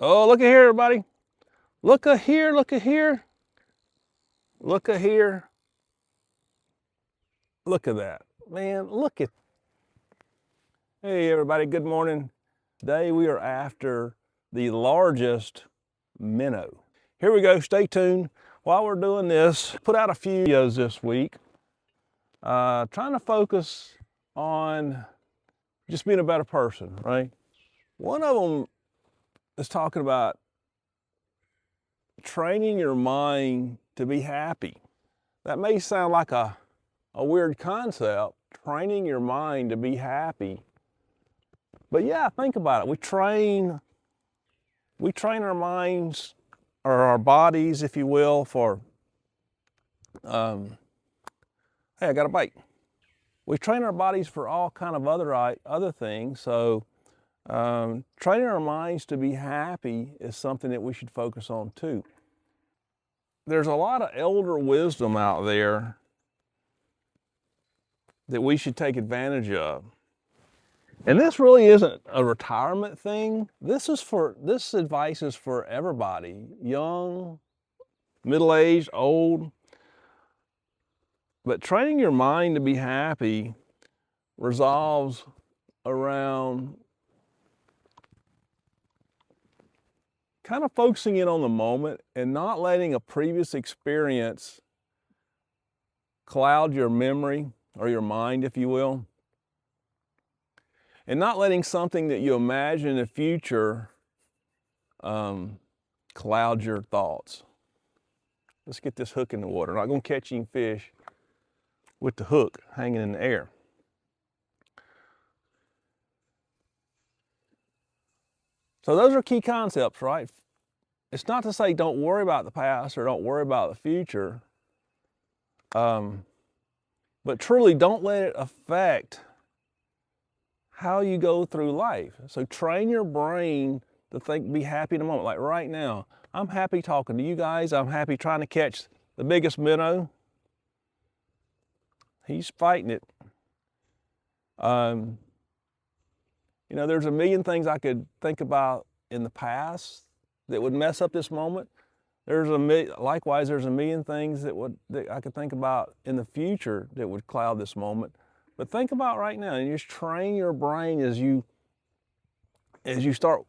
Oh, look at here, everybody. Look at here, look at here. Look at here. Look at that. Man, look at. Hey, everybody, good morning. Today we are after the largest minnow. Here we go, stay tuned. While we're doing this, put out a few videos this week, trying to focus on just being a better person, right? One of them is talking about training your mind to be happy. That may sound like a weird concept, training your mind to be happy. But yeah, think about it. We train our minds, or our bodies, if you will, for, hey, I got a bite. We train our bodies for all kind of other things. So training our minds to be happy is something that we should focus on too. There's a lot of elder wisdom out there that we should take advantage of. And this really isn't a retirement thing. This advice is for everybody, young, middle-aged, old. But training your mind to be happy revolves around kind of focusing in on the moment and not letting a previous experience cloud your memory or your mind, if you will. And not letting something that you imagine in the future cloud your thoughts. Let's get this hook in the water. I'm not going to catch any fish with the hook hanging in the air. So those are key concepts, right? It's not to say don't worry about the past or don't worry about the future, but truly don't let it affect how you go through life. So train your brain to be happy in the moment. Like right now, I'm happy talking to you guys. I'm happy trying to catch the biggest minnow. He's fighting it. You know, there's a million things I could think about in the past that would mess up this moment. Likewise, there's a million things that I could think about in the future that would cloud this moment. But think about right now, and just train your brain as you start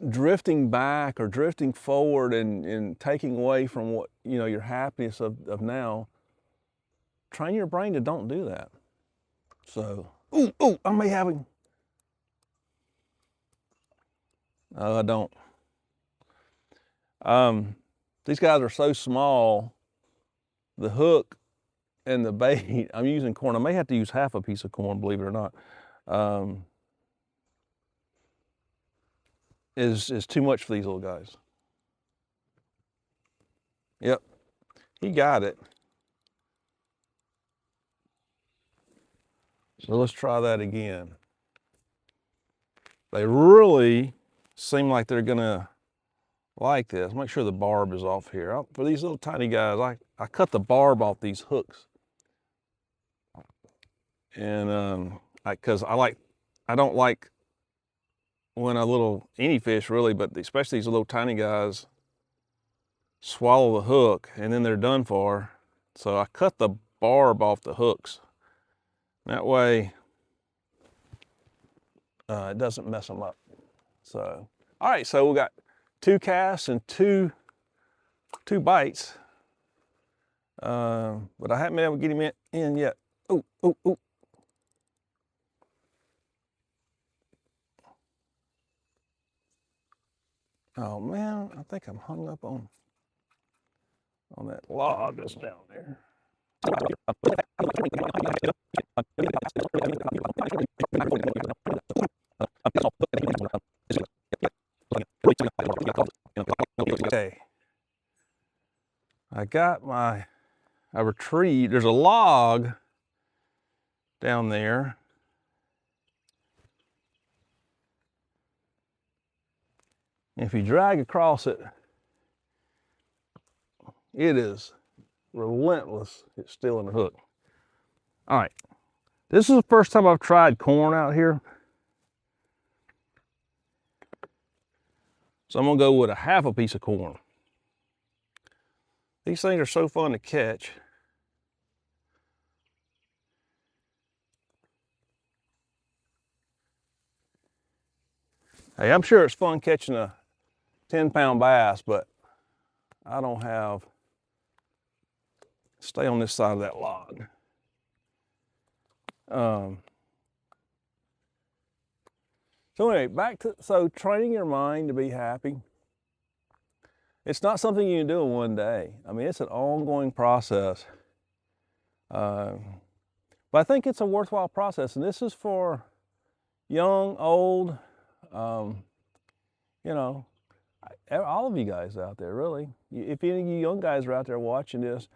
drifting back or drifting forward and taking away from what, you know, your happiness of now. Train your brain to don't do that. So, I may have him. I don't. These guys are so small, the hook and the bait, I'm using corn. I may have to use half a piece of corn, believe it or not, is too much for these little guys. Yep, he got it. So let's try that again. They really seem like they're gonna like this. Make sure the barb is off here. For these little tiny guys, I cut the barb off these hooks. And because I don't like when any fish really, but especially these little tiny guys, swallow the hook and then they're done for. So I cut the barb off the hooks. That way it doesn't mess them up. So, all right, so we got 2 casts and two bites. But I haven't been able to get him in yet. Oh. Oh man, I think I'm hung up on that log that's down there. Okay. I retrieved, there's a log down there. If you drag across it, it is relentless at stealing the hook. All right, this is the first time I've tried corn out here. So I'm gonna go with a half a piece of corn. These things are so fun to catch. Hey, I'm sure it's fun catching a 10-pound bass, but I don't have, stay on this side of that log. So anyway, back to, so training your mind to be happy. It's not something you can do in one day. I mean, it's an ongoing process. But I think it's a worthwhile process, and this is for young, old, you know, all of you guys out there, really. If any of you young guys are out there watching this,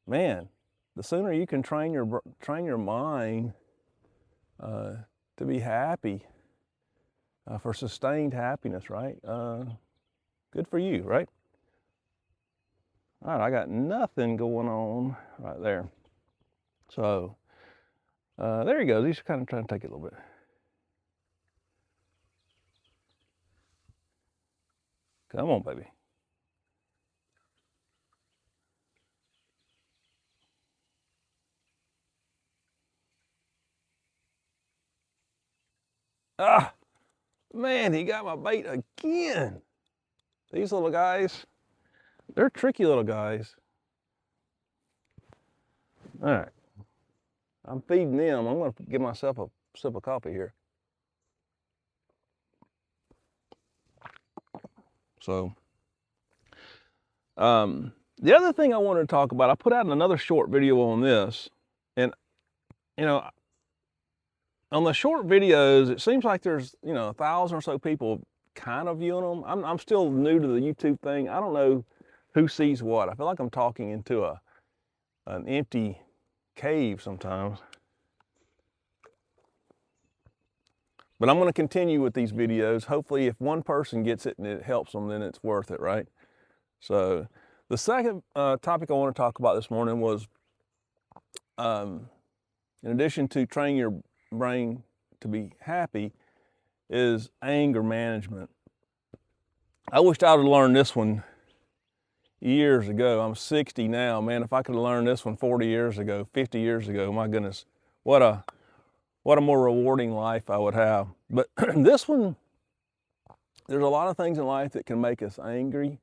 man, the sooner you can train your mind to be happy, for sustained happiness, right? Good for you, right? All right, I got nothing going on right there. So there you go. These are kind of trying to take it a little bit. Come on, baby. Ah, man, he got my bait again. These little guys, they're tricky little guys. All right, I'm feeding them. I'm gonna give myself a sip of coffee here. So, the other thing I wanted to talk about, I put out another short video on this, and you know, on the short videos, it seems like there's 1,000 or so people kind of viewing them. I'm still new to the YouTube thing. I don't know who sees what. I feel like I'm talking into an empty cave sometimes. But I'm going to continue with these videos. Hopefully, if one person gets it and it helps them, then it's worth it, right? So the second topic I want to talk about this morning was, in addition to training your brain to be happy, is anger management. I wished I would have learned this one years ago. I'm 60 now. Man, if I could have learned this one 40 years ago, 50 years ago, my goodness, what a more rewarding life I would have. But this one, there's a lot of things in life that can make us angry.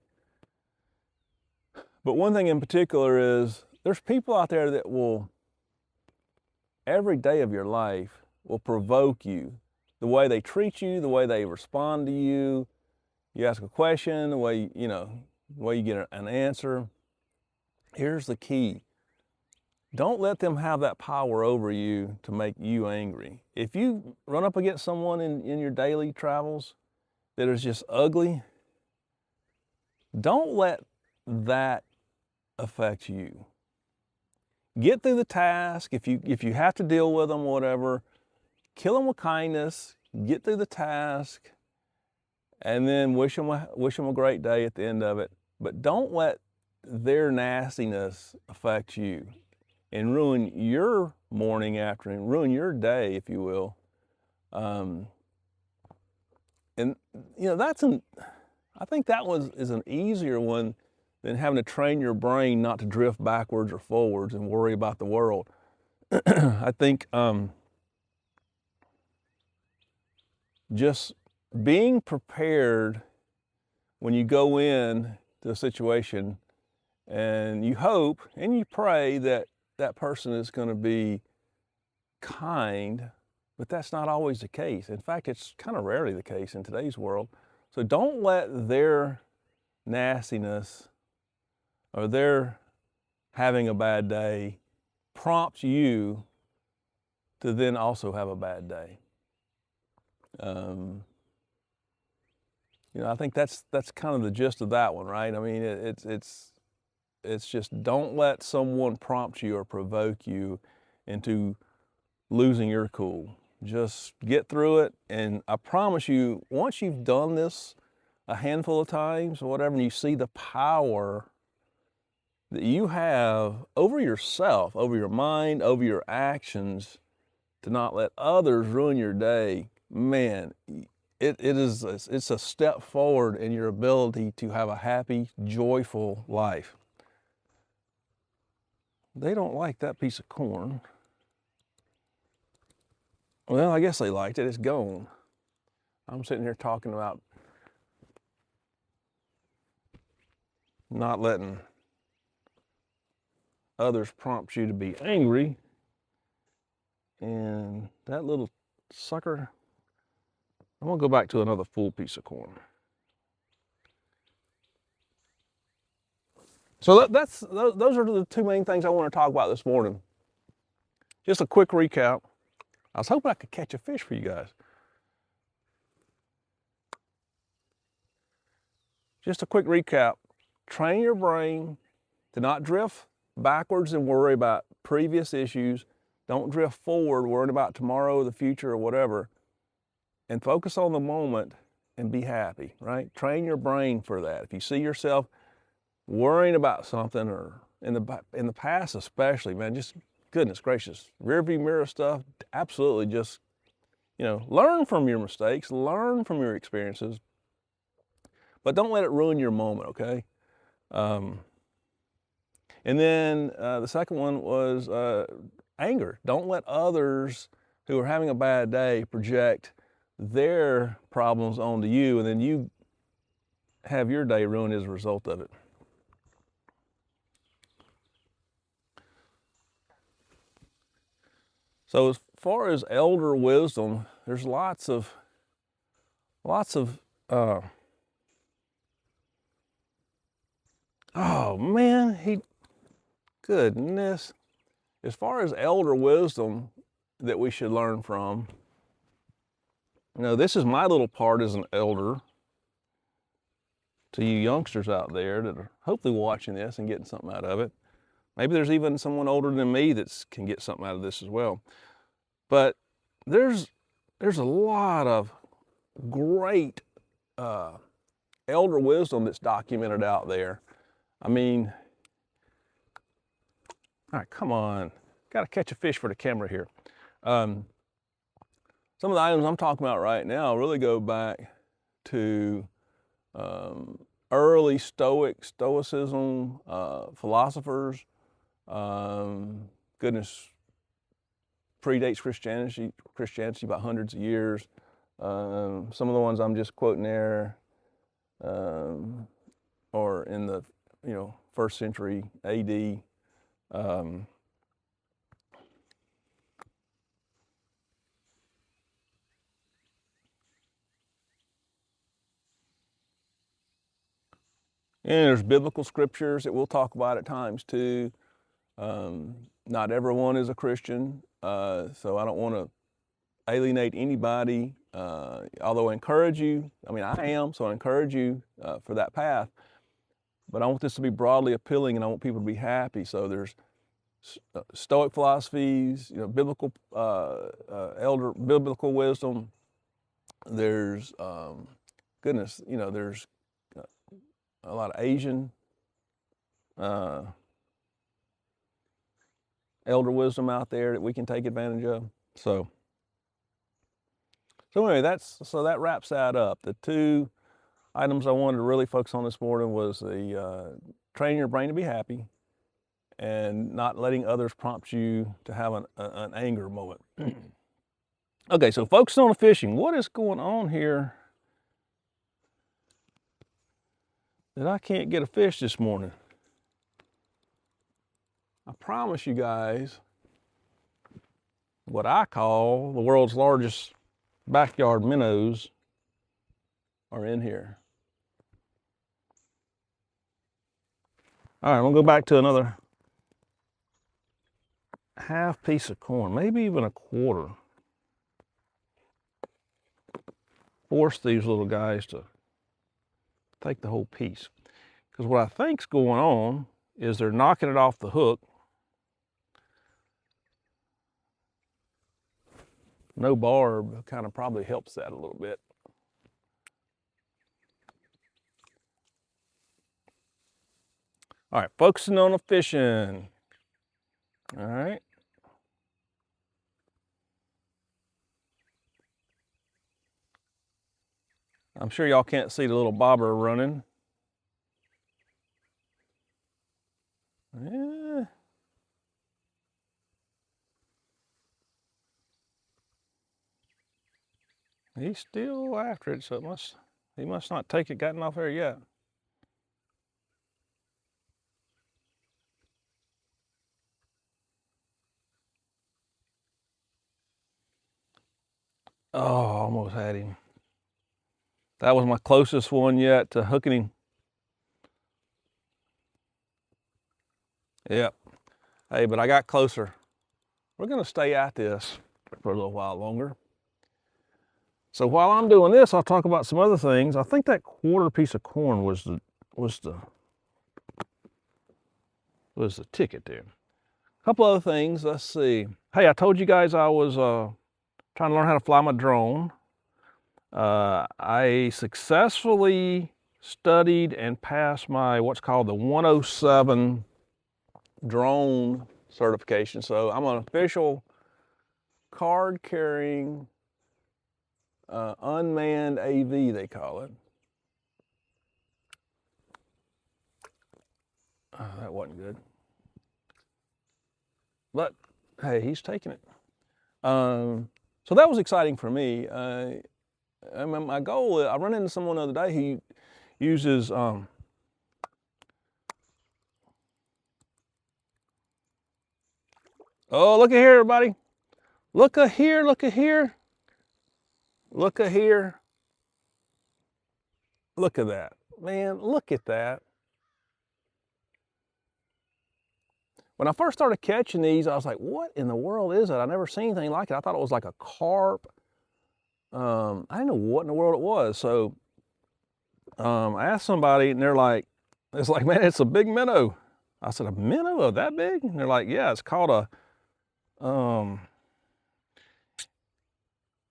But one thing in particular is there's people out there that will, every day of your life, will provoke you. The way they treat you, the way they respond to you. You ask a question, the way you get an answer. Here's the key. Don't let them have that power over you to make you angry. If you run up against someone in your daily travels that is just ugly, don't let that affect you. Get through the task. If you have to deal with them, whatever, kill them with kindness, get through the task, and then wish them a great day at the end of it. But don't let their nastiness affect you and ruin your morning, afternoon, ruin your day, if you will. And I think that is an easier one than having to train your brain not to drift backwards or forwards and worry about the world. I think just being prepared when you go in to a situation, and you hope and you pray that that person is going to be kind, but that's not always the case. In fact, it's kind of rarely the case in today's world. So don't let their nastiness or their having a bad day prompt you to then also have a bad day. I think that's kind of the gist of that one, right? I mean, it's just don't let someone prompt you or provoke you into losing your cool. Just get through it, and I promise you, once you've done this a handful of times or whatever, and you see the power that you have over yourself, over your mind, over your actions, to not let others ruin your day, man, it's a step forward in your ability to have a happy, joyful life. They don't like that piece of corn. Well, I guess they liked it. It's gone. I'm sitting here talking about not letting others prompt you to be angry. And that little sucker, I'm gonna go back to another full piece of corn. So those are the two main things I want to talk about this morning. Just a quick recap. I was hoping I could catch a fish for you guys. Just a quick recap. Train your brain to not drift backwards and worry about previous issues. Don't drift forward worrying about tomorrow, the future, or whatever. And focus on the moment and be happy, right? Train your brain for that. If you see yourself worrying about something, or in the past especially, man, just goodness gracious, rearview mirror stuff, absolutely just, learn from your mistakes, learn from your experiences, but don't let it ruin your moment, okay? And then the second one was anger. Don't let others who are having a bad day project their problems onto you, and then you have your day ruined as a result of it. So as far as elder wisdom, there's lots of oh man, goodness. As far as elder wisdom that we should learn from, this is my little part as an elder to you youngsters out there that are hopefully watching this and getting something out of it. Maybe there's even someone older than me that can get something out of this as well. But there's a lot of great elder wisdom that's documented out there. I mean, all right, come on. Got to catch a fish for the camera here. Some of the items I'm talking about right now really go back to early Stoicism philosophers. Goodness, predates Christianity by hundreds of years. Some of the ones I'm just quoting there are in the 1st century AD. And there's biblical scriptures that we'll talk about at times too. Not everyone is a Christian, so I don't want to alienate anybody. Although I encourage you, I am, so I encourage you for that path. But I want this to be broadly appealing, and I want people to be happy. So there's Stoic philosophies, biblical biblical wisdom. There's there's a lot of Asian elder wisdom out there that we can take advantage of. So anyway, that wraps that up. The two items I wanted to really focus on this morning was the training your brain to be happy and not letting others prompt you to have an anger moment. Okay, so focusing on the fishing. What is going on here that I can't get a fish this morning? I promise you guys what I call the world's largest backyard minnows are in here. All right, I'm gonna go back to another half piece of corn, maybe even a quarter. Force these little guys to take the whole piece. Because what I think's going on is they're knocking it off the hook. No barb kind of probably helps that a little bit. All right, focusing on the fishing. All right. I'm sure y'all can't see the little bobber running. Yeah. He's still after it, so he must not take it, gotten off there yet. Oh, almost had him. That was my closest one yet to hooking him. Yep. Hey, but I got closer. We're gonna stay at this for a little while longer. So while I'm doing this, I'll talk about some other things. I think that quarter piece of corn was the ticket there. A couple other things. Let's see. Hey, I told you guys I was trying to learn how to fly my drone. I successfully studied and passed my what's called the 107 drone certification. So I'm an official card-carrying unmanned AV, they call it. That wasn't good. But hey, he's taking it. So that was exciting for me. My goal, I run into someone the other day who uses oh, look at here, everybody. Look at here, look at here. Look at here. Look at that. Man, look at that. When I first started catching these, I was like, what in the world is that? I never seen anything like it. I thought it was like a carp. I didn't know what in the world it was. So I asked somebody and they're like, it's like, man, it's a big minnow. I said, a minnow that big? And they're like, yeah, it's called a,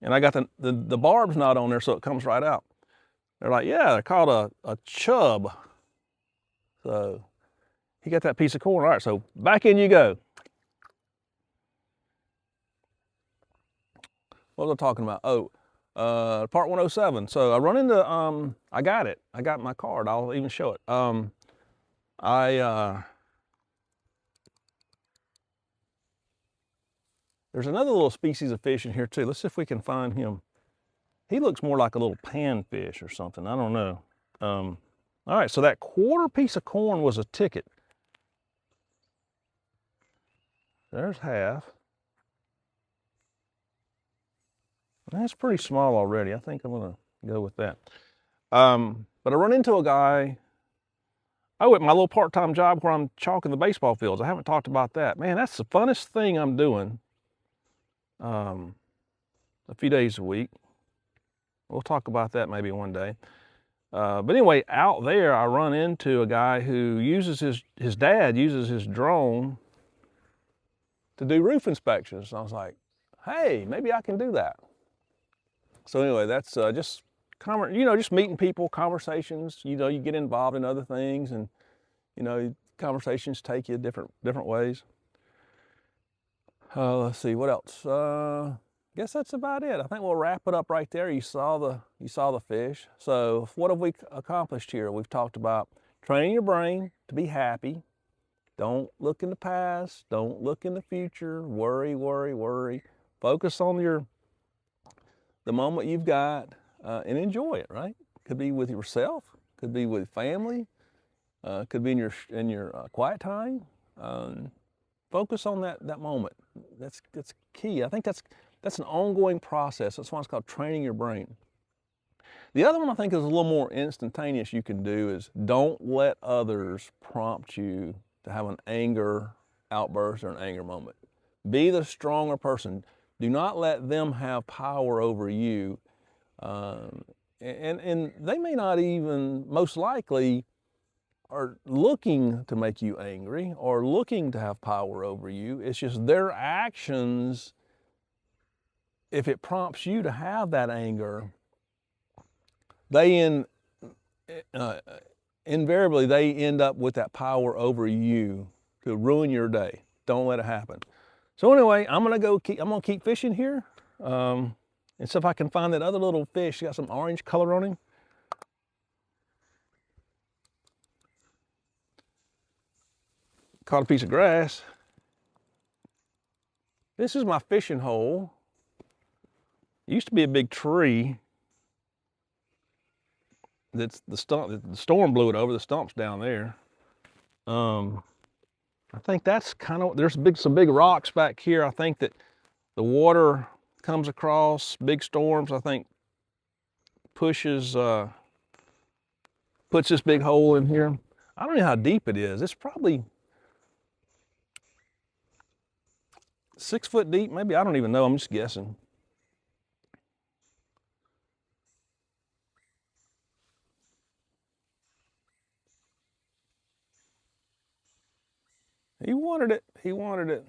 and I got the barb's not on there, so it comes right out. They're like, yeah, they're called a chub. So he got that piece of corn. All right, so back in you go. What was I talking about? Oh, part 107. So I run into, I got it. I got my card. I'll even show it. There's another little species of fish in here too. Let's see if we can find him. He looks more like a little panfish or something. I don't know. All right, so that quarter piece of corn was a ticket. There's half. That's pretty small already. I think I'm gonna go with that. But I run into a guy, at my little part-time job where I'm chalking the baseball fields. I haven't talked about that. Man, that's the funnest thing I'm doing a few days a week. We'll talk about that maybe one day. But anyway, out there, I run into a guy who uses his dad uses his drone to do roof inspections. And I was like, hey, maybe I can do that. So anyway, that's just meeting people, conversations. You get involved in other things, and conversations take you different ways. Let's see, what else? Guess that's about it. I think we'll wrap it up right there. You saw the fish. So what have we accomplished here? We've talked about training your brain to be happy. Don't look in the past. Don't look in the future. Worry, worry, worry. Focus on the moment you've got and enjoy it. Right? Could be with yourself. Could be with family. Could be in your quiet time. Focus on that moment. That's key. I think that's an ongoing process. That's why it's called training your brain. The other one I think is a little more instantaneous you can do is don't let others prompt you to have an anger outburst or an anger moment. Be the stronger person. Do not let them have power over you. And they may not even, most likely, are looking to make you angry or looking to have power over you. It's just their actions, if it prompts you to have that anger, invariably they end up with that power over you to ruin your day. Don't let it happen. So anyway, I'm gonna keep fishing here, and see if I can find that other little fish. Got some orange color on him. Caught a piece of grass. This is my fishing hole. It used to be a big tree. That's the stump. The storm blew it over. The stump's down there. I think that's kind of, there's some big rocks back here. I think that the water comes across, big storms, I think pushes, puts this big hole in here. I don't know how deep it is. It's probably 6 foot deep, maybe. I don't even know. I'm just guessing. He wanted it. He wanted it.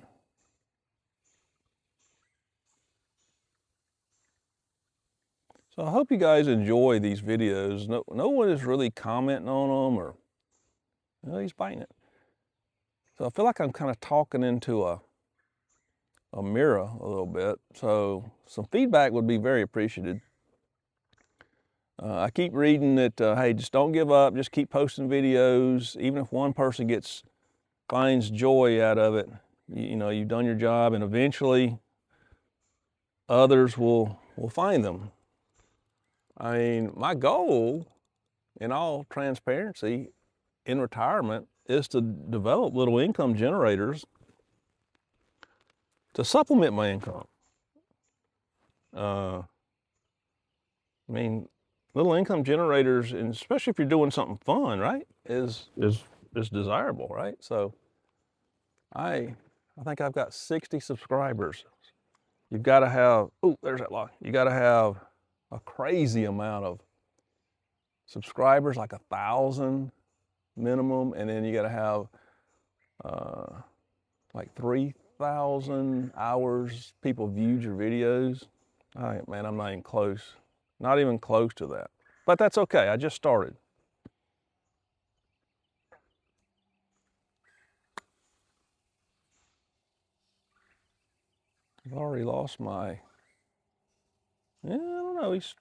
So I hope you guys enjoy these videos. No one is really commenting on them, or, he's biting it. So I feel like I'm kind of talking into a mirror a little bit. So some feedback would be very appreciated. I keep reading that, hey, just don't give up. Just keep posting videos. Even if one person finds joy out of it, you know, you've done your job, and eventually others will find them. I mean, my goal, in all transparency, in retirement, is to develop little income generators to supplement my income. I mean, little income generators, and especially if you're doing something fun, right, is desirable, right? So I think I've got 60 subscribers. You've got to have, oh, there's that lock. You got to have a crazy amount of subscribers, like 1,000 minimum, and then you got to have like 3,000 hours people viewed your videos. All right, man, I'm not even close to that. But that's okay. I just started. I've already lost my, yeah, I don't know. He's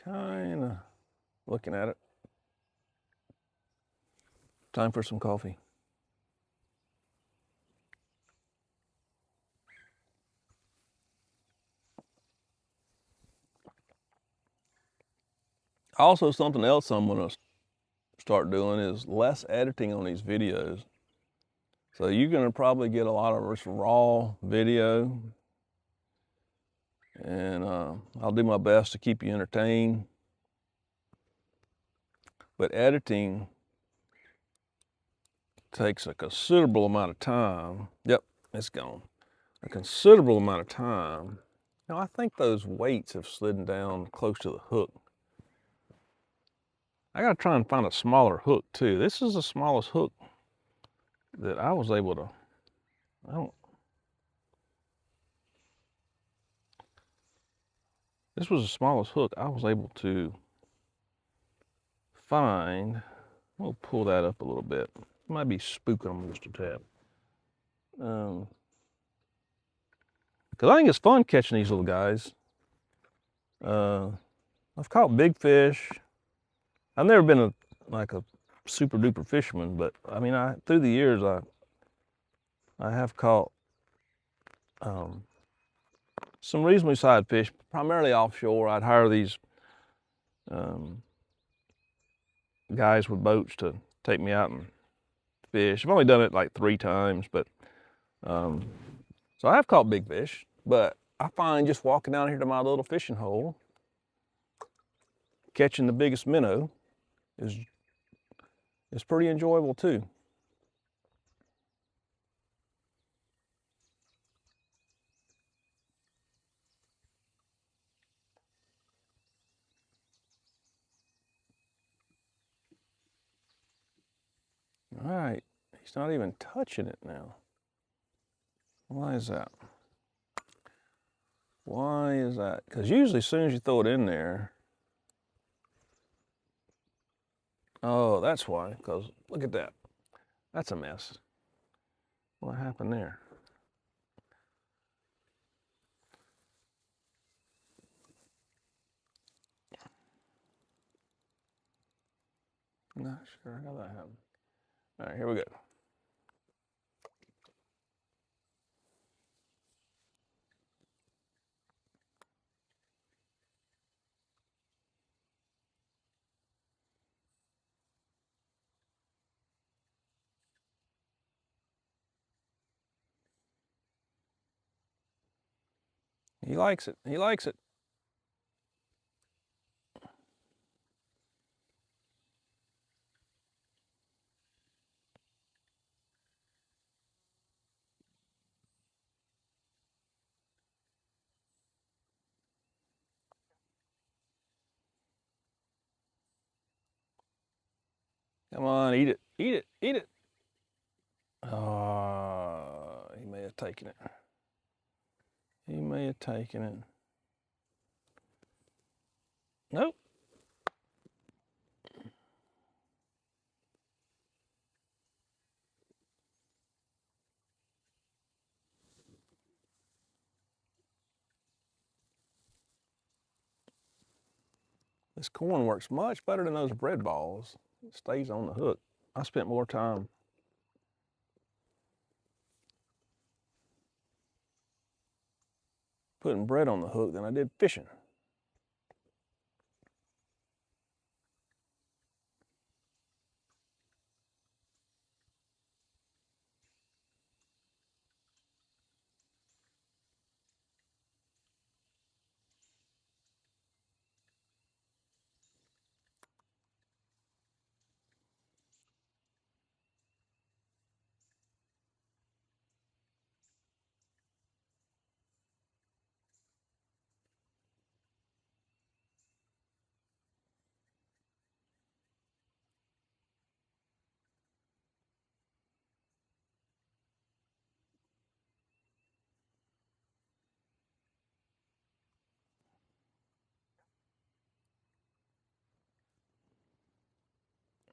kind of looking at it. Time for some coffee. Also, something else I'm going to start doing is less editing on these videos. So you're going to probably get a lot of this raw video, and I'll do my best to keep you entertained. But editing takes a considerable amount of time. Yep, it's gone. A considerable amount of time. Now, I think those weights have slid down close to the hook. I got to try and find a smaller hook too. This is the smallest hook that I was able to, this was the smallest hook I was able to find. We'll pull that up a little bit. Might be spooking them just a tad. Because I think it's fun catching these little guys. I've caught big fish. I've never been like a super duper fisherman, but I mean, through the years, I have caught some reasonably sized fish, primarily offshore. I'd hire these guys with boats to take me out and fish. I've only done it like 3 times, but so I have caught big fish. But I find just walking down here to my little fishing hole, catching the biggest minnow is pretty enjoyable too. All right, he's not even touching it now. Why is that? Why is that? Because usually as soon as you throw it in there, oh, that's why, because look at that. That's a mess. What happened there? Not sure how that happened. All right, here we go. He likes it. He likes it. Come on, eat it. Eat it. Eat it. Oh, he may have taken it. He may have taken it. Nope. This corn works much better than those bread balls. It stays on the hook. I spent more time putting bread on the hook than I did fishing.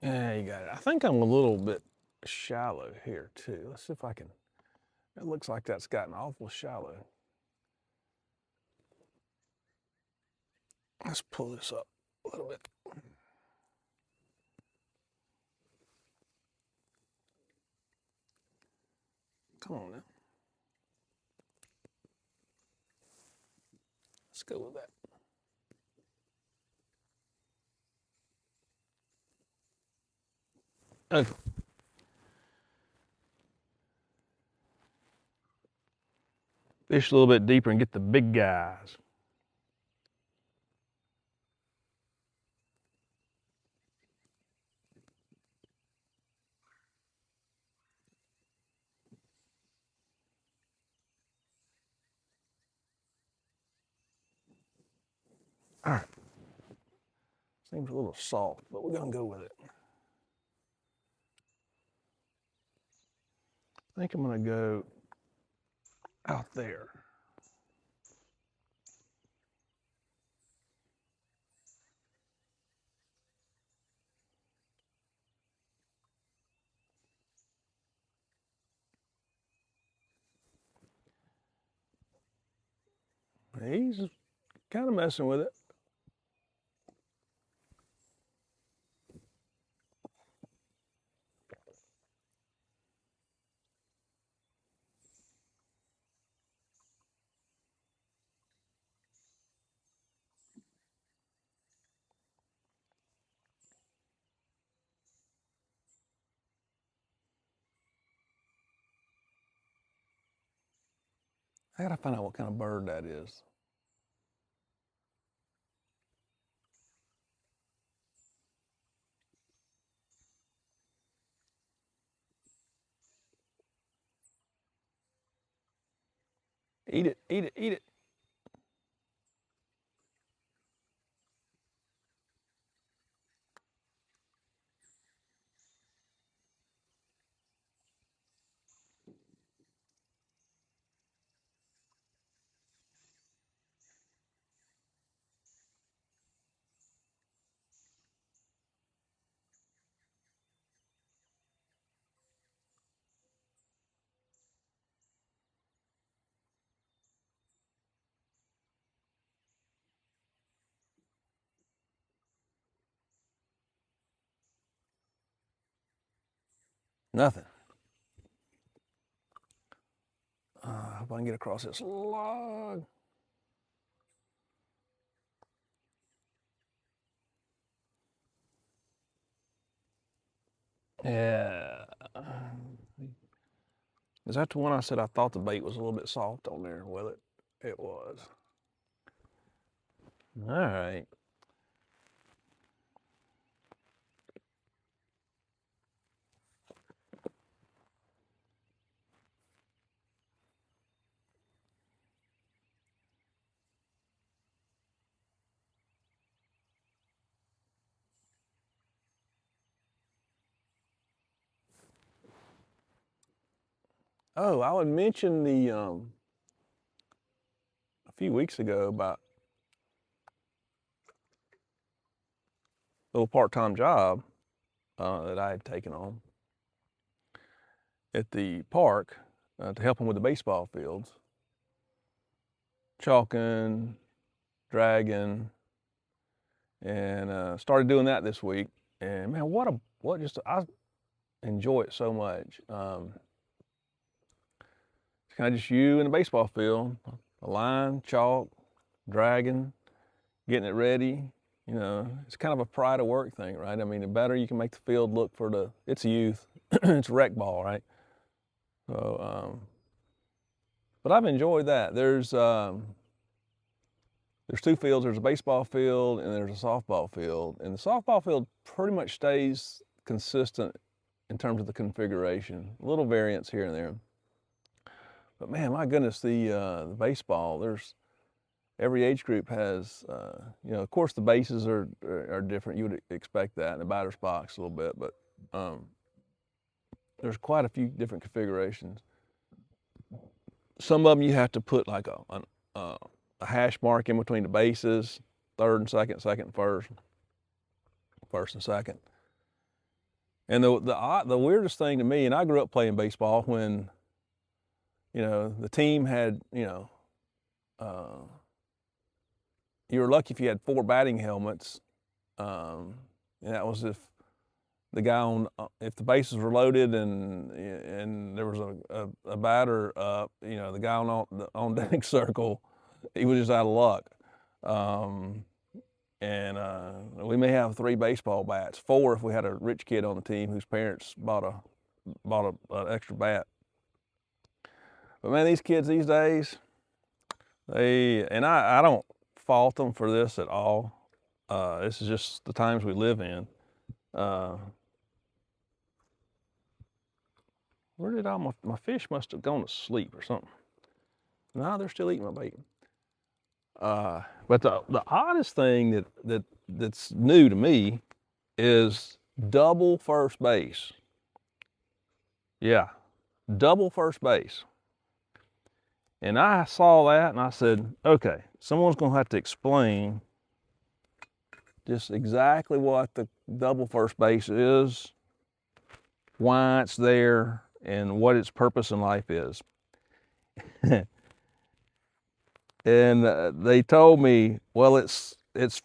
Yeah, you got it. I think I'm a little bit shallow here too. Let's see if I can. It looks like that's gotten awful shallow. Let's pull this up a little bit. Come on now. Let's go with that. Okay. Fish a little bit deeper and get the big guys. All right. Seems a little soft, but we're gonna go with it. I think I'm gonna go out there. He's kind of messing with it. I gotta find out what kind of bird that is. Eat it, eat it, eat it. Nothing. I hope I can get across this log. Yeah. Is that the one I said I thought the bait was a little bit soft on there? Well, it was. All right. Oh, I would mention the a few weeks ago about a little part-time job that I had taken on at the park to help them with the baseball fields, chalking, dragging, and started doing that this week. And man, I enjoy it so much. It's kind of just you in the baseball field, a line, chalk, dragging, getting it ready. You know, it's kind of a pride of work thing, right? I mean, the better you can make the field look for it's youth, it's rec ball, right? So, but I've enjoyed that. There's two fields. There's a baseball field and there's a softball field. And the softball field pretty much stays consistent in terms of the configuration. A little variance here and there. But man, my goodness, the baseball, there's every age group has, you know, of course the bases are different. You would expect that in the batter's box a little bit, but there's quite a few different configurations. Some of them you have to put like a hash mark in between the bases, third and second, second and first, first and second. And the weirdest thing to me, and I grew up playing baseball when, you know, the team had, you know, you were lucky if you had 4 batting helmets, and that was if the guy if the bases were loaded and there was a batter up, you know, the guy on deck circle, he was just out of luck. And we may have 3 baseball bats, 4 if we had a rich kid on the team whose parents bought an extra bat. But man, these kids these days, I don't fault them for this at all. This is just the times we live in. Where did all my fish must have gone to sleep or something? No, they're still eating my bacon. But the oddest thing that's new to me is double first base. Yeah, double first base. And I saw that and I said, okay, someone's gonna have to explain just exactly what the double first base is, why it's there, and what its purpose in life is. And they told me, well, it's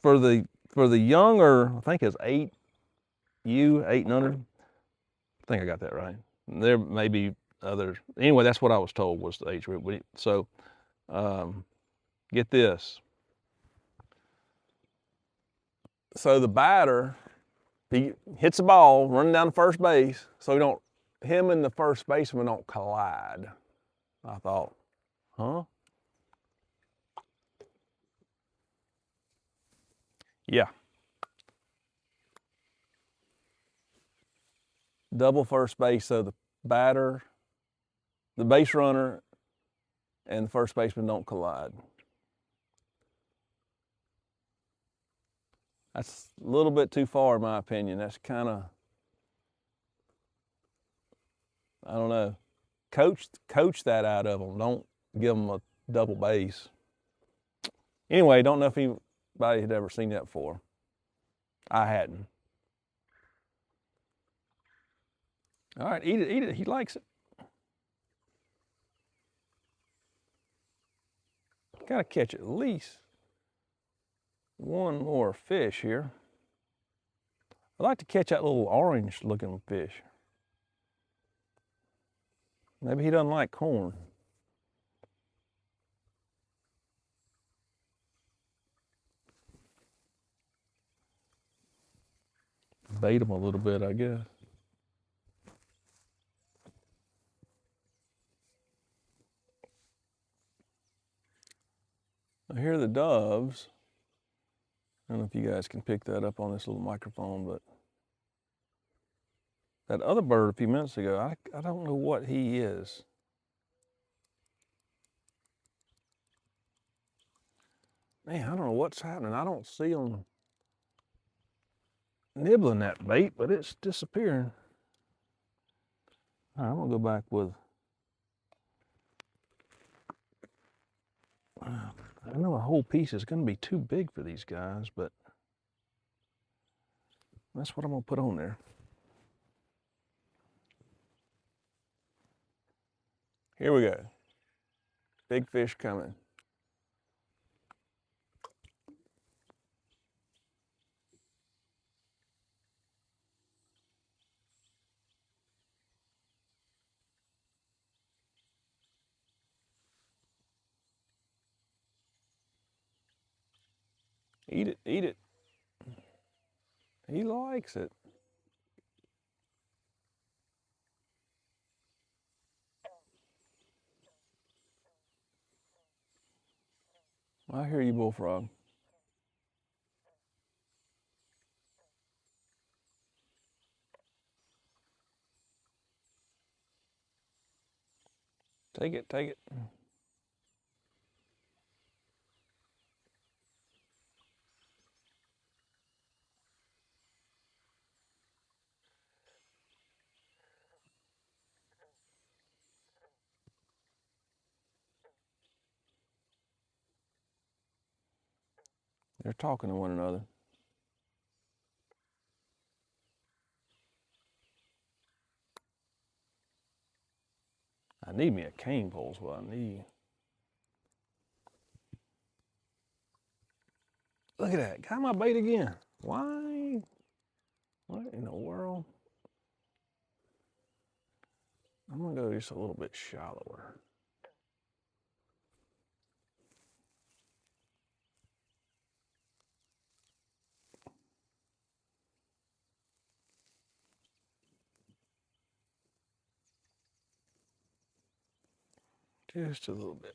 for the younger, I think it's 8 and under. I think I got that right. There may be others. Anyway, that's what I was told was the age group. So, get this. So the batter, he hits the ball running down to first base, so him and the first baseman don't collide. I thought, huh? Yeah. Double first base, so the batter, the base runner, and the first baseman don't collide. That's a little bit too far in my opinion. That's kind of, I don't know, coach that out of them. Don't give them a double base. Anyway, don't know if anybody had ever seen that before. I hadn't. All right, eat it. He likes it. Got to catch at least one more fish here. I'd like to catch that little orange looking fish. Maybe he doesn't like corn. Bait him a little bit, I guess. I hear the doves. I don't know if you guys can pick that up on this little microphone, but that other bird a few minutes ago, I don't know what he is. Man, I don't know what's happening. I don't see him nibbling that bait, but it's disappearing. All right, I'm gonna go back with, I know a whole piece is gonna be too big for these guys, but that's what I'm gonna put on there. Here we go. Big fish coming. Eat it, eat it. He likes it. I hear you, bullfrog. Take it, take it. They're talking to one another. I need me a cane pole is what I need. Look at that, got my bait again. Why? What in the world? I'm gonna go just a little bit shallower. Just a little bit.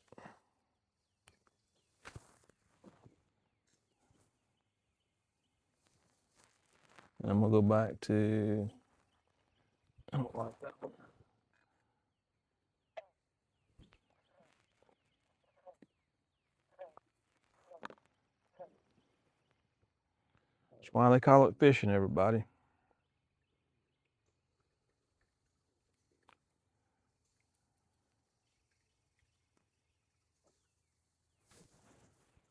And I'm gonna go back to, I don't like that one. That's why they call it fishing, everybody.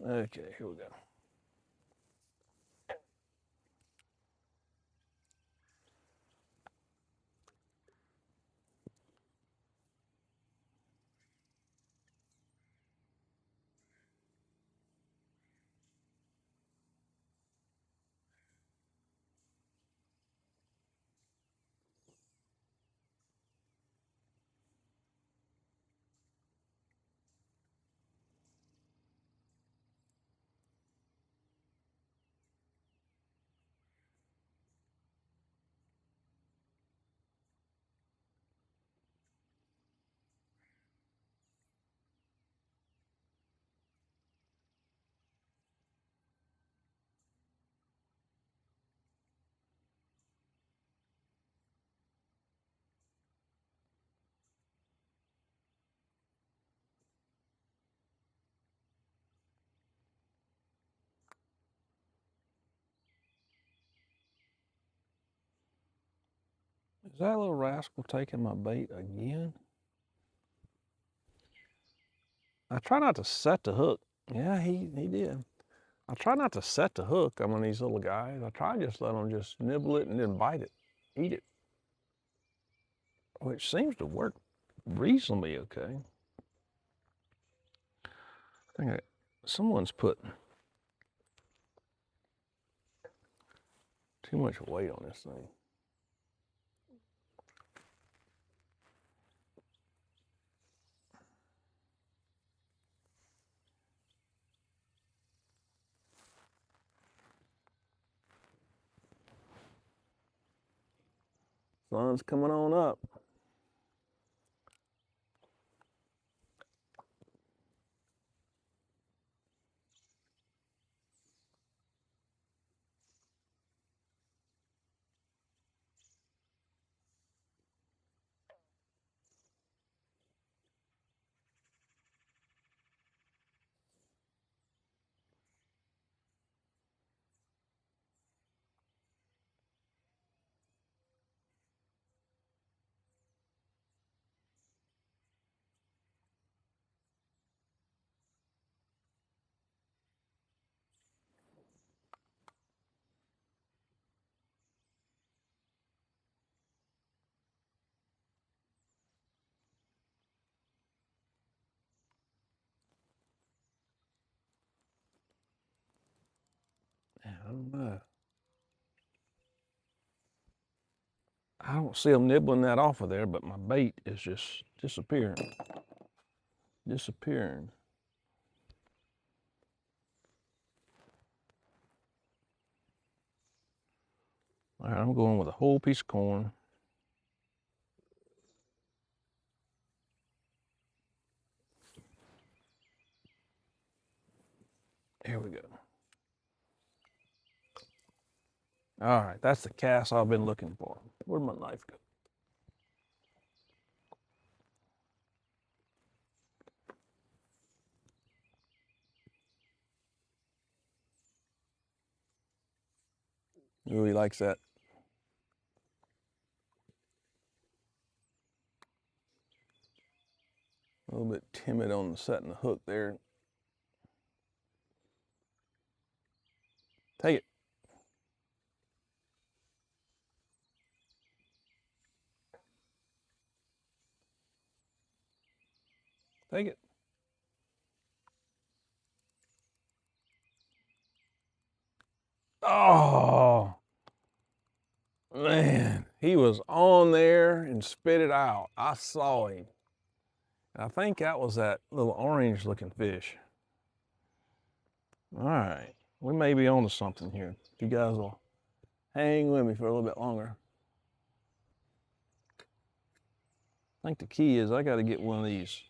Okay, here we go. Is that little rascal taking my bait again? I try not to set the hook. Yeah, he did. I try not to set the hook on these little guys. I try just let them just nibble it and then bite it, eat it, which seems to work reasonably okay. I think someone's put too much weight on this thing. Sun's coming on up. don't know. I don't see them nibbling that off of there, but my bait is just disappearing. Disappearing. All right, I'm going with a whole piece of corn. Here we go. All right, that's the cast I've been looking for. Where'd my knife go? Ooh, he likes that. A little bit timid on setting the hook there. Take it. Take it. Oh, man. He was on there and spit it out. I saw him. And I think that was that little orange looking fish. All right. We may be on to something here. If you guys will hang with me for a little bit longer. I think the key is I got to get one of these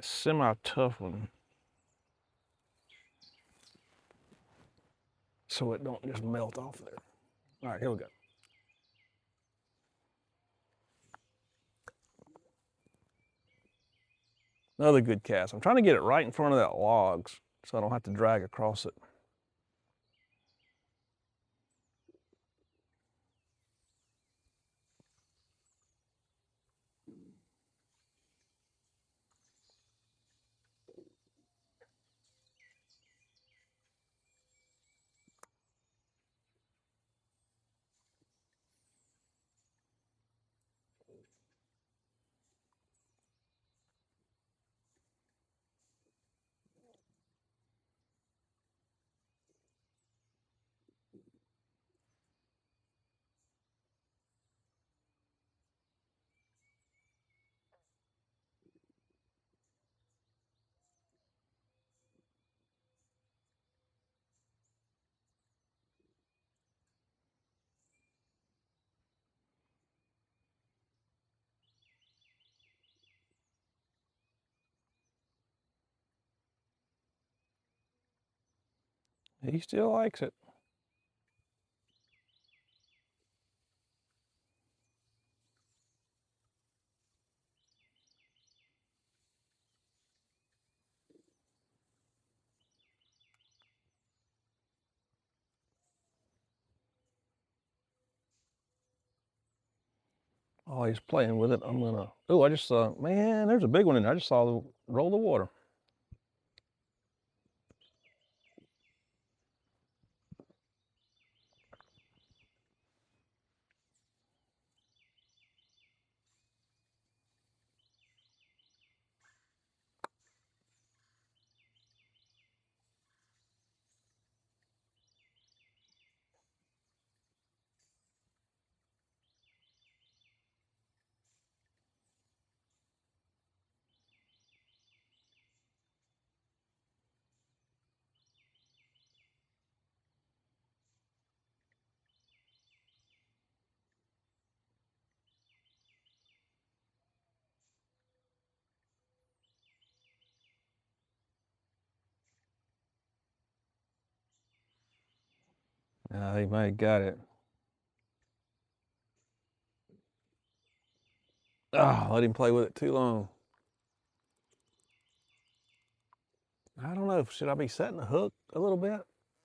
semi-tough ones so it don't just melt off there. All right, here we go. Another good cast. I'm trying to get it right in front of that logs so I don't have to drag across it. He still likes it. Oh, he's playing with it. I'm gonna, oh, I just saw, man, there's a big one in there. I just saw the roll the water. He might have got it. Ah, let him play with it too long. I don't know, should I be setting the hook a little bit?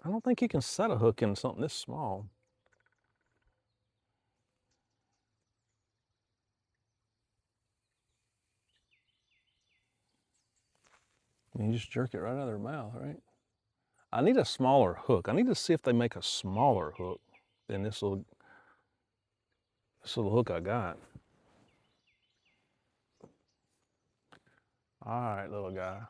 I don't think you can set a hook in something this small. I mean, you just jerk it right out of their mouth, right? I need a smaller hook. I need to see if they make a smaller hook than this little hook I got. All right, little guy.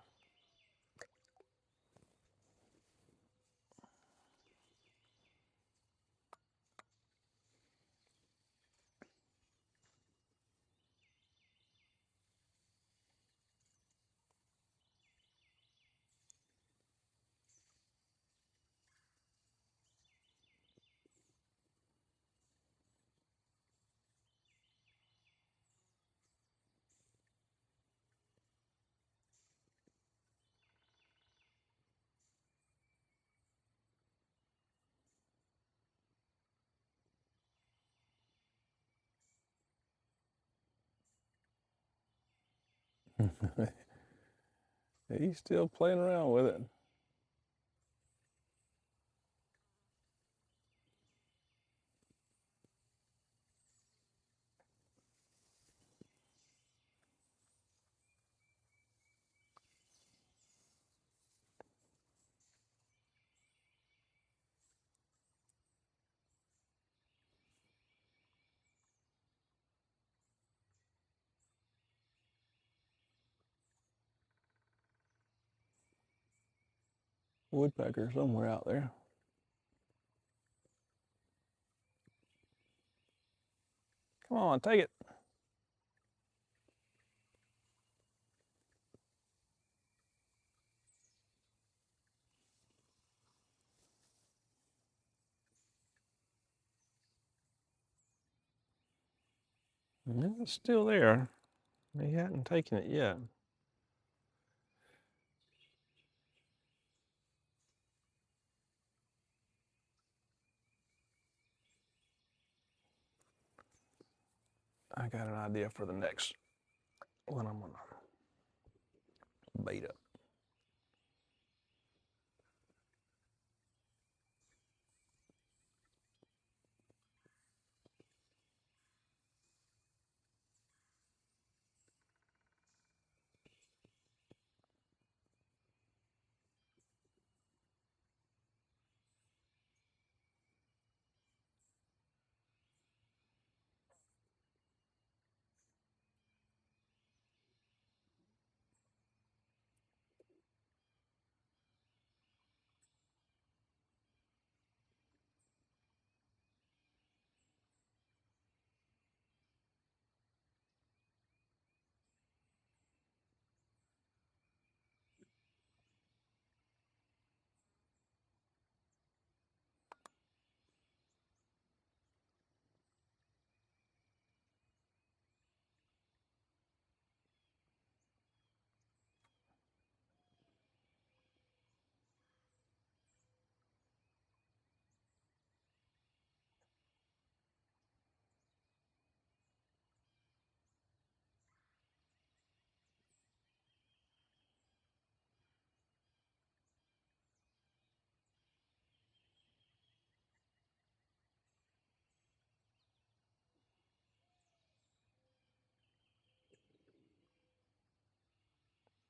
He's still playing around with it. Woodpecker somewhere out there. Come on, take it. It's still there. He hadn't taken it yet. I got an idea for the next one I'm gonna bait up.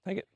Take it.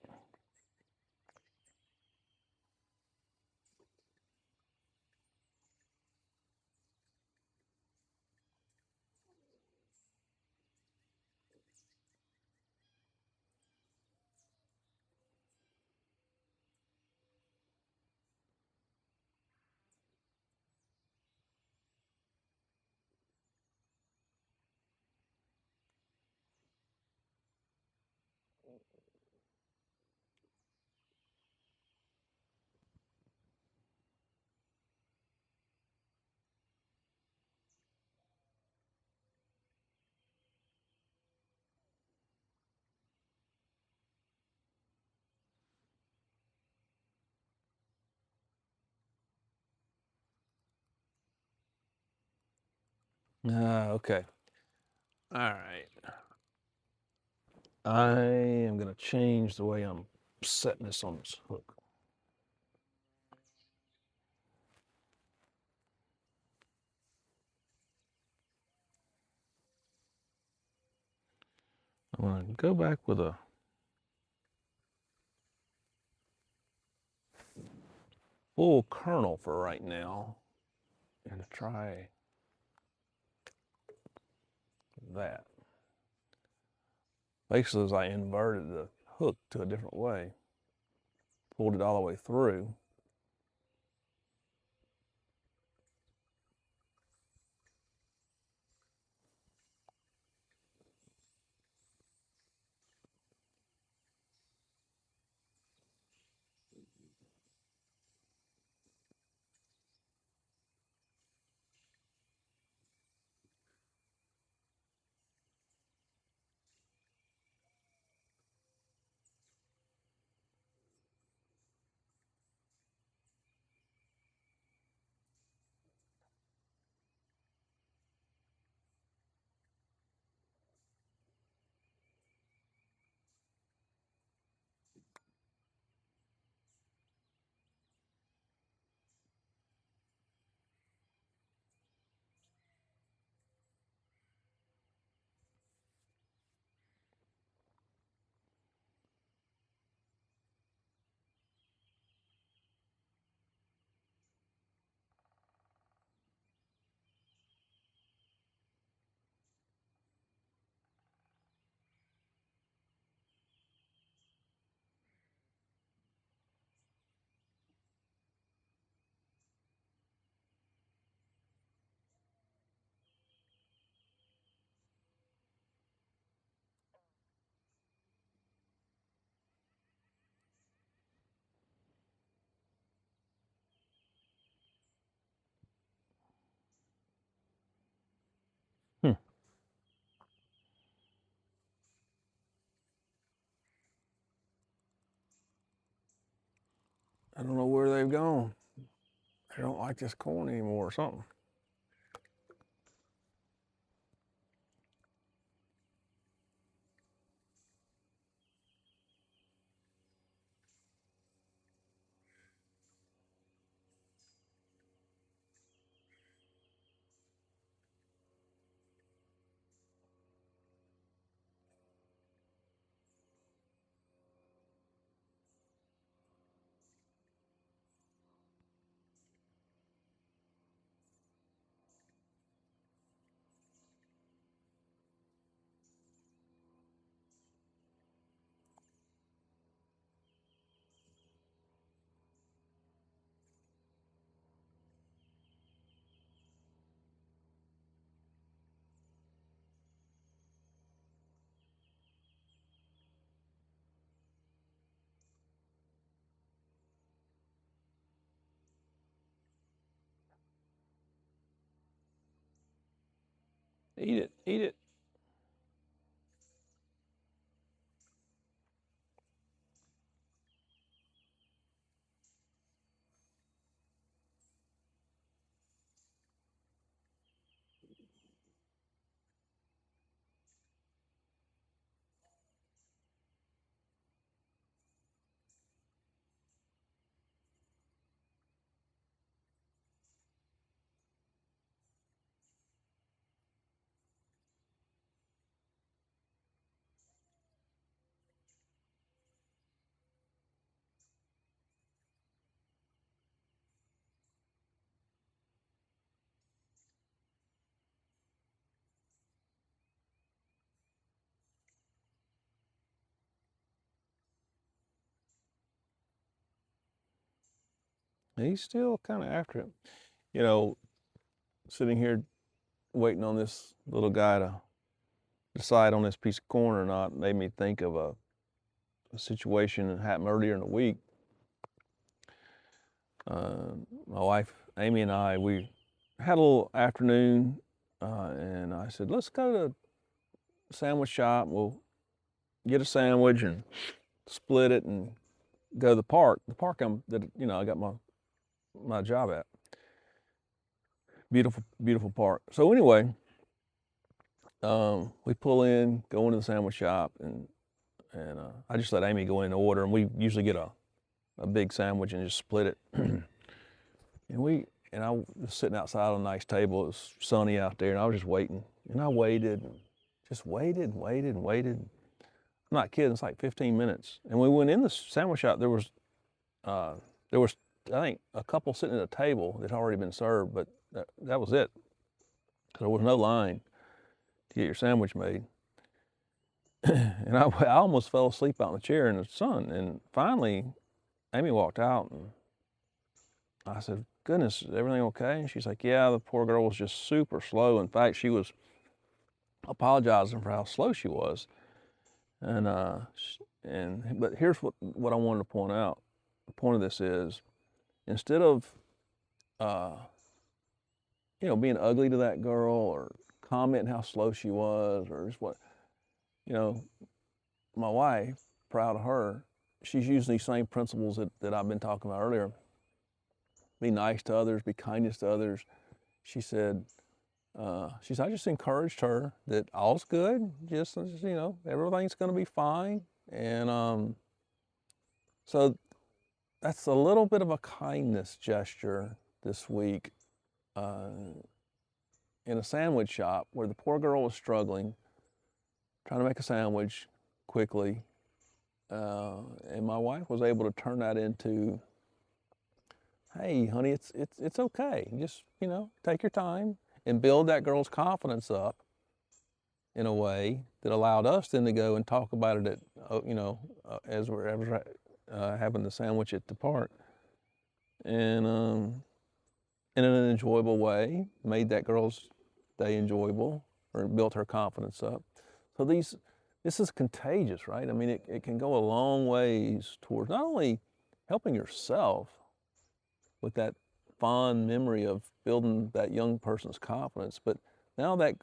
Okay. All right. I am gonna change the way I'm setting this on this hook. I'm gonna go back with a full kernel for right now and try that. Basically, as I inverted the hook to a different way, pulled it all the way through. I don't know where they've gone. They don't like this corn anymore or something. Eat it, eat it. He's still kind of after it. You know, sitting here waiting on this little guy to decide on this piece of corn or not made me think of a situation that happened earlier in the week. My wife Amy and I, we had a little afternoon, and I said, let's go to the sandwich shop. We'll get a sandwich and split it and go to the park. The park I got my job at. Beautiful, beautiful park. So anyway, we pull in, go into the sandwich shop, and I just let Amy go in and order, and we usually get a big sandwich and just split it. And I was sitting outside on a nice table. It was sunny out there, and I was just waiting. And I waited, and just waited and waited and waited. I'm not kidding. It's like 15 minutes. And we went in the sandwich shop. There was I think a couple sitting at a table that had already been served, but that was it. There was no line to get your sandwich made. And I almost fell asleep out in the chair in the sun. And finally, Amy walked out, and I said, goodness, is everything okay? And she's like, yeah, the poor girl was just super slow. In fact, she was apologizing for how slow she was. But here's what I wanted to point out. The point of this is, instead of being ugly to that girl or commenting how slow she was or just my wife, proud of her, she's using these same principles that I've been talking about earlier. Be nice to others, be kindness to others. She said, I just encouraged her that all's good, just, everything's going to be fine. And so that's a little bit of a kindness gesture this week in a sandwich shop where the poor girl was struggling, trying to make a sandwich quickly. And my wife was able to turn that into, hey, honey, it's okay. Just, take your time and build that girl's confidence up in a way that allowed us then to go and talk about it as we're having the sandwich at the park. And in an enjoyable way, made that girl's day enjoyable, or built her confidence up. So this is contagious, right? I mean, it can go a long ways towards not only helping yourself with that fond memory of building that young person's confidence, but now that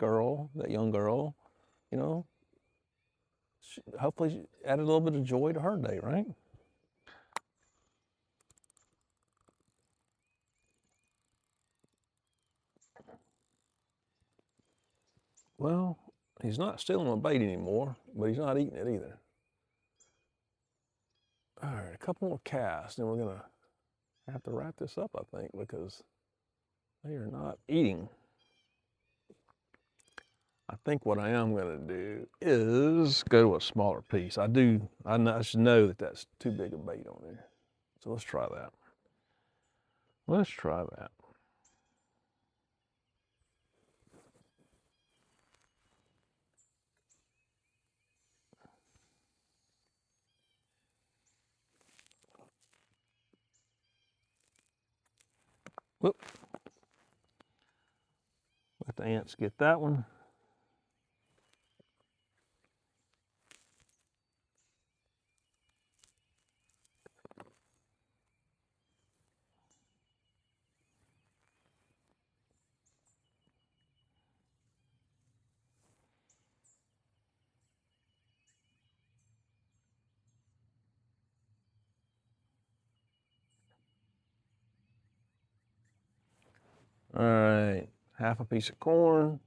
young girl, hopefully added a little bit of joy to her day, right? Well, he's not stealing my bait anymore, but he's not eating it either. All right, a couple more casts, and we're gonna have to wrap this up, I think, because they are not eating. I think what I am gonna do is go to a smaller piece. I should know that that's too big a bait on there. So let's try that. Let's try that. Whoop. Let the ants get that one. All right, half a piece of corn.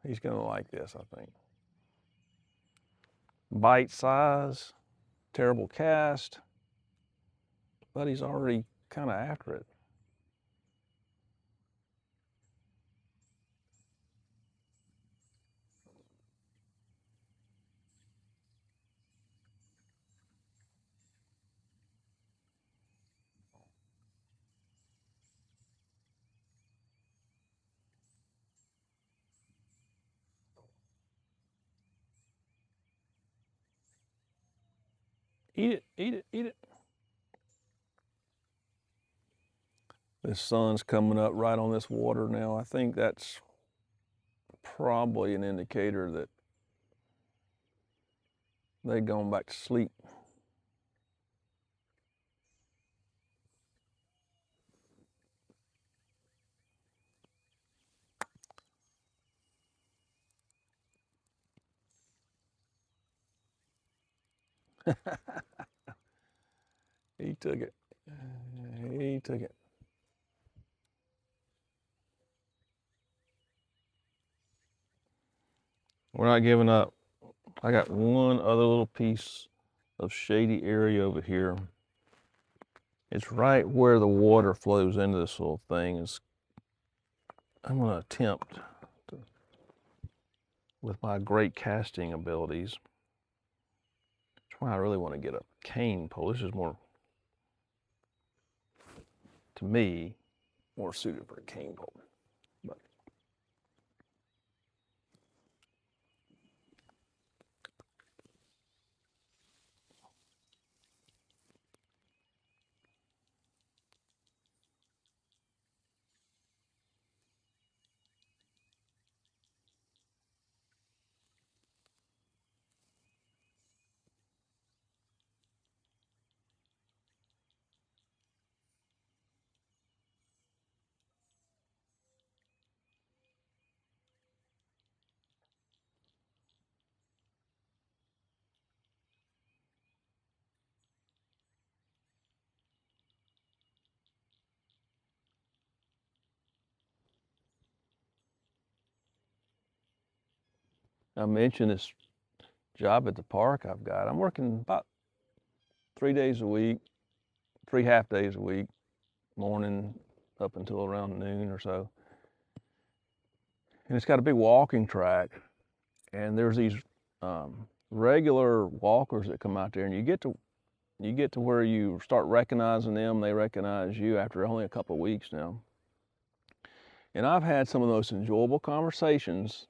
He's gonna like this, I think. Bite size, terrible cast, but he's already kind of after it. Eat it, eat it, eat it. The sun's coming up right on this water now. I think that's probably an indicator that they've gone back to sleep. He took it. He took it. We're not giving up. I got one other little piece of shady area over here. It's right where the water flows into this little thing. I'm going to attempt to, with my great casting abilities. That's why I really want to get a cane pole. This is more, to me, more suited for a cane pole. But I mentioned this job at the park I've got. I'm working about 3 days a week, 3 half days a week, morning up until around noon or so. And it's got a big walking track, and there's these regular walkers that come out there, and you get to where you start recognizing them. They recognize you after only a couple of weeks now. And I've had some of the most enjoyable conversations.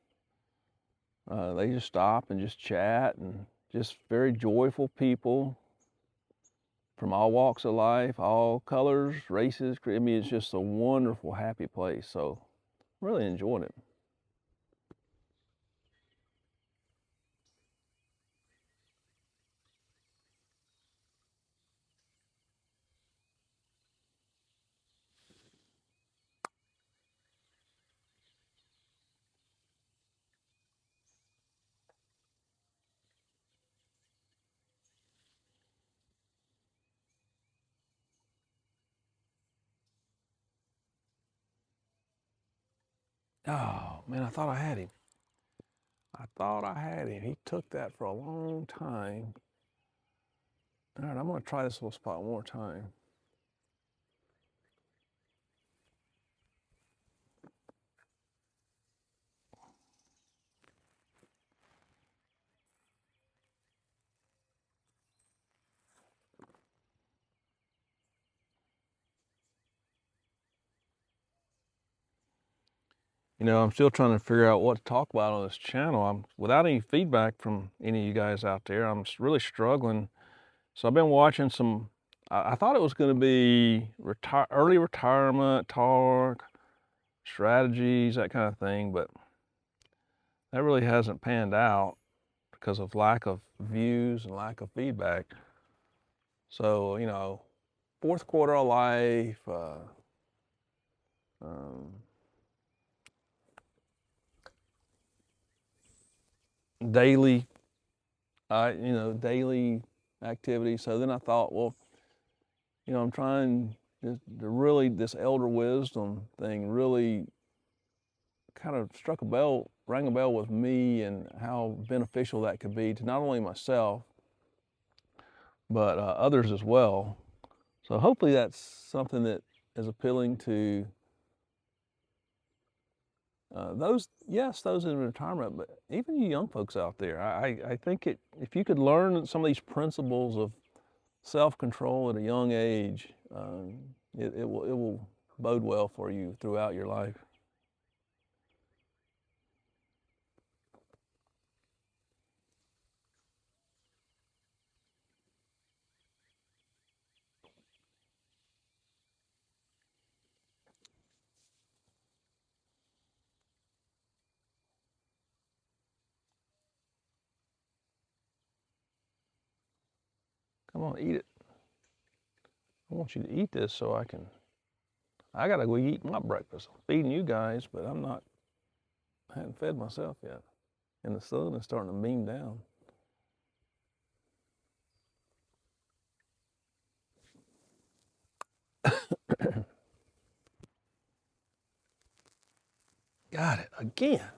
They just stop and just chat, and just very joyful people from all walks of life, all colors, races. I mean, it's just a wonderful, happy place. So really enjoyed it. Oh man, I thought I had him. I thought I had him. He took that for a long time. All right, I'm gonna try this little spot one more time. You know, I'm still trying to figure out what to talk about on this channel. I'm without any feedback from any of you guys out there. I'm really struggling. So I've been watching some. I thought it was going to be early retirement talk, strategies, that kind of thing, but that really hasn't panned out because of lack of views and lack of feedback. So you know, fourth quarter of life. Daily, daily activity. So then I thought, well, I'm trying to really, this elder wisdom thing really kind of rang a bell with me, and how beneficial that could be to not only myself, but others as well. So hopefully that's something that is appealing to those in retirement, but even you young folks out there. I think if you could learn some of these principles of self-control at a young age, it will bode well for you throughout your life. Come on, eat it. I want you to eat this so I gotta go eat my breakfast. I'm feeding you guys, but I hadn't fed myself yet. And the sun is starting to beam down. Got it again.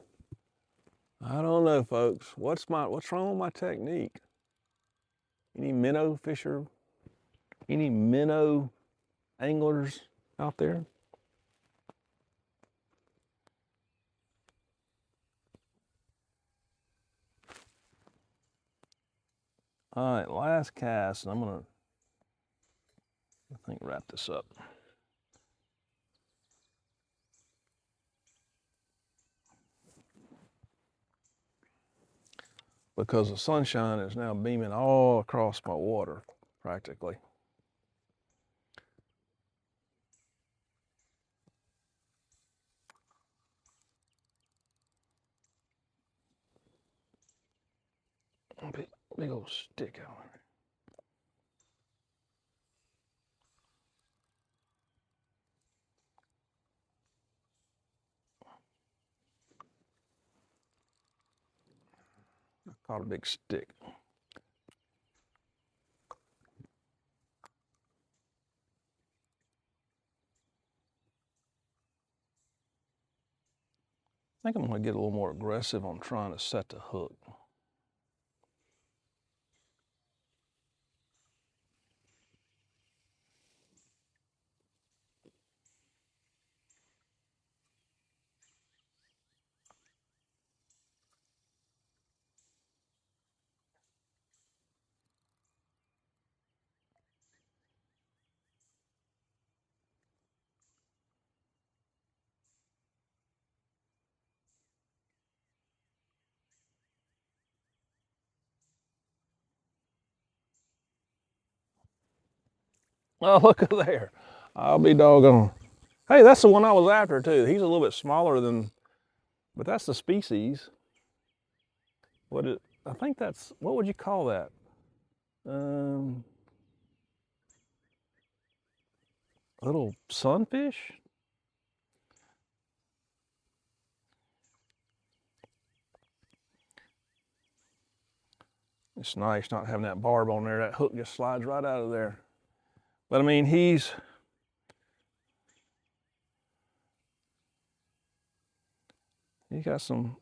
I don't know, folks. What's wrong with my technique? Any minnow anglers out there? All right, last cast, and I'm gonna, wrap this up. Because the sunshine is now beaming all across my water, practically. Big old stick out there. I caught a big stick. I think I'm gonna get a little more aggressive on trying to set the hook. Oh, look at there. I'll be doggone. Hey, that's the one I was after too. He's a little bit smaller than, but that's the species. I think that's, what would you call that? Little sunfish? It's nice not having that barb on there. That hook just slides right out of there. But I mean, he's He's got some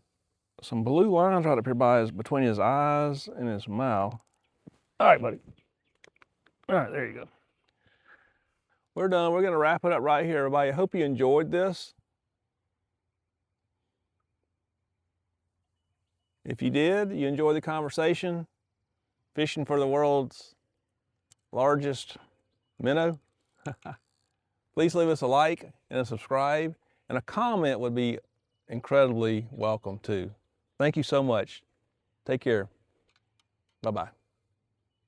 blue lines right up here between his eyes and his mouth. All right, buddy. All right, there you go. We're done. We're gonna wrap it up right here, everybody. I hope you enjoyed this. If you did, you enjoyed the conversation, fishing for the world's largest minnow, please leave us a like and a subscribe, and a comment would be incredibly welcome too. Thank you so much. Take care. Bye-bye.